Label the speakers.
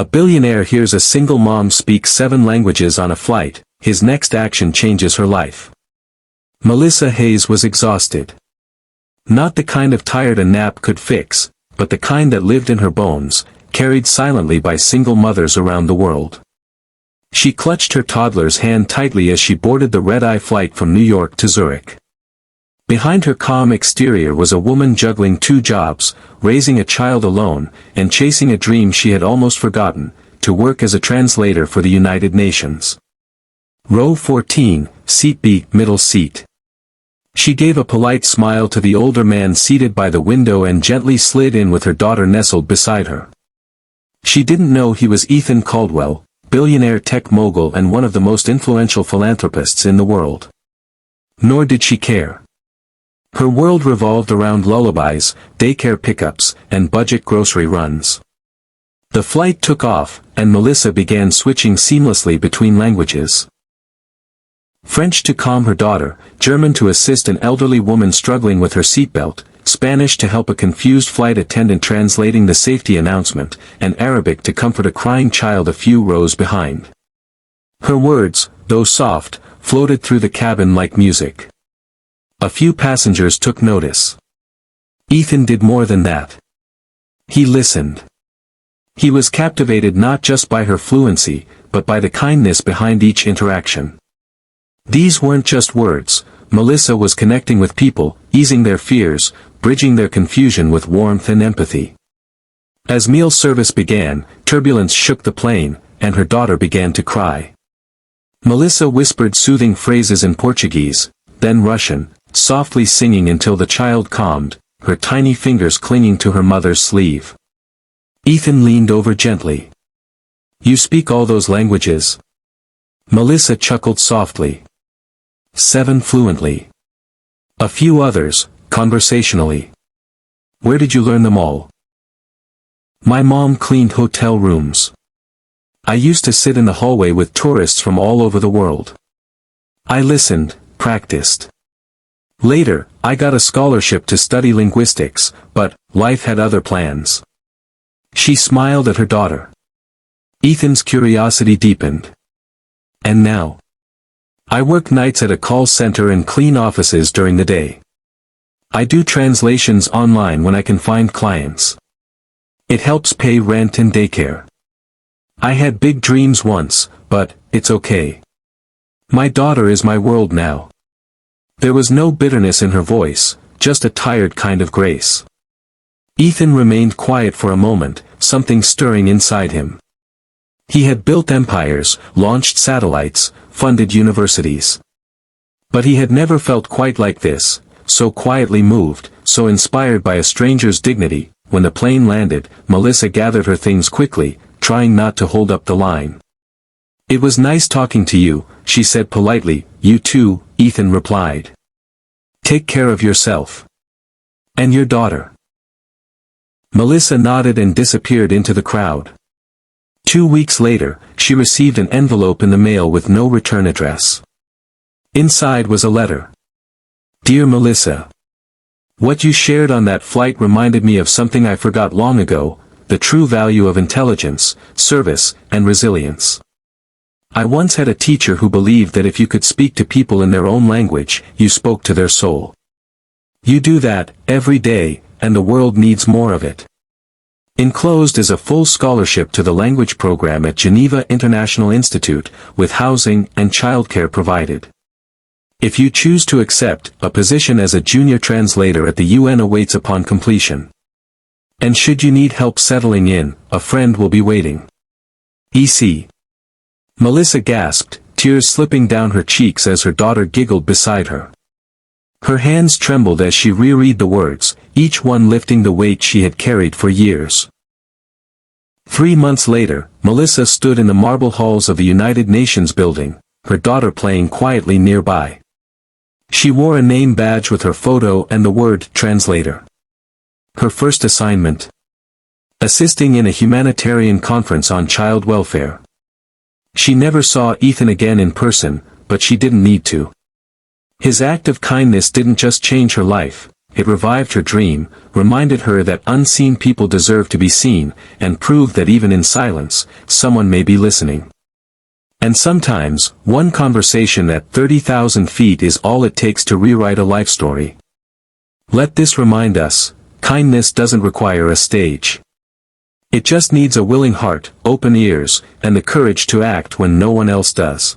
Speaker 1: A billionaire hears a single mom speak 7 languages on a flight. His next action changes her life. Melissa Hayes was exhausted. Not the kind of tired a nap could fix, but the kind that lived in her bones, carried silently by single mothers around the world. She clutched her toddler's hand tightly as she boarded the red-eye flight from New York to Zurich. Behind her calm exterior was a woman juggling 2 jobs, raising a child alone, and chasing a dream she had almost forgotten, to work as a translator for the United Nations. Row 14, seat B, middle seat. She gave a polite smile to the older man seated by the window and gently slid in with her daughter nestled beside her. She didn't know he was Ethan Caldwell, billionaire tech mogul and one of the most influential philanthropists in the world. Nor did she care. Her world revolved around lullabies, daycare pickups, and budget grocery runs. The flight took off, and Melissa began switching seamlessly between languages. French to calm her daughter, German to assist an elderly woman struggling with her seatbelt, Spanish to help a confused flight attendant translating the safety announcement, and Arabic to comfort a crying child a few rows behind. Her words, though soft, floated through the cabin like music. A few passengers took notice. Ethan did more than that. He listened. He was captivated not just by her fluency, but by the kindness behind each interaction. These weren't just words. Melissa was connecting with people, easing their fears, bridging their confusion with warmth and empathy. As meal service began, turbulence shook the plane, and her daughter began to cry. Melissa whispered soothing phrases in Portuguese, then Russian, softly singing until the child calmed, her tiny fingers clinging to her mother's sleeve. Ethan leaned over gently. "You speak all those languages?" Melissa chuckled softly. 7 fluently. A few others, conversationally. "Where did you learn them all?" "My mom cleaned hotel rooms. I used to sit in the hallway with tourists from all over the world. I listened, practiced. Later, I got a scholarship to study linguistics, but life had other plans." She smiled at her daughter. Ethan's curiosity deepened. "And now? I work nights at a call center and clean offices during the day. I do translations online when I can find clients. It helps pay rent and daycare. I had big dreams once, but it's okay. My daughter is my world now." There was no bitterness in her voice, just a tired kind of grace. Ethan remained quiet for a moment, something stirring inside him. He had built empires, launched satellites, funded universities. But he had never felt quite like this, so quietly moved, so inspired by a stranger's dignity. When the plane landed, Melissa gathered her things quickly, trying not to hold up the line. "It was nice talking to you," she said politely. "You too," Ethan replied. "Take care of yourself. And your daughter." Melissa nodded and disappeared into the crowd. 2 weeks later, she received an envelope in the mail with no return address. Inside was a letter. "Dear Melissa. What you shared on that flight reminded me of something I forgot long ago, the true value of intelligence, service, and resilience. I once had a teacher who believed that if you could speak to people in their own language, you spoke to their soul. You do that, every day, and the world needs more of it. Enclosed is a full scholarship to the language program at Geneva International Institute, with housing and childcare provided. If you choose to accept, a position as a junior translator at the UN awaits upon completion. And should you need help settling in, a friend will be waiting. E.C." Melissa gasped, tears slipping down her cheeks as her daughter giggled beside her. Her hands trembled as she reread the words, each one lifting the weight she had carried for years. 3 months later, Melissa stood in the marble halls of the United Nations building, her daughter playing quietly nearby. She wore a name badge with her photo and the word translator. Her first assignment? Assisting in a humanitarian conference on child welfare. She never saw Ethan again in person, but she didn't need to. His act of kindness didn't just change her life, it revived her dream, reminded her that unseen people deserve to be seen, and proved that even in silence, someone may be listening. And sometimes, one conversation at 30,000 feet is all it takes to rewrite a life story. Let this remind us, kindness doesn't require a stage. It just needs a willing heart, open ears, and the courage to act when no one else does.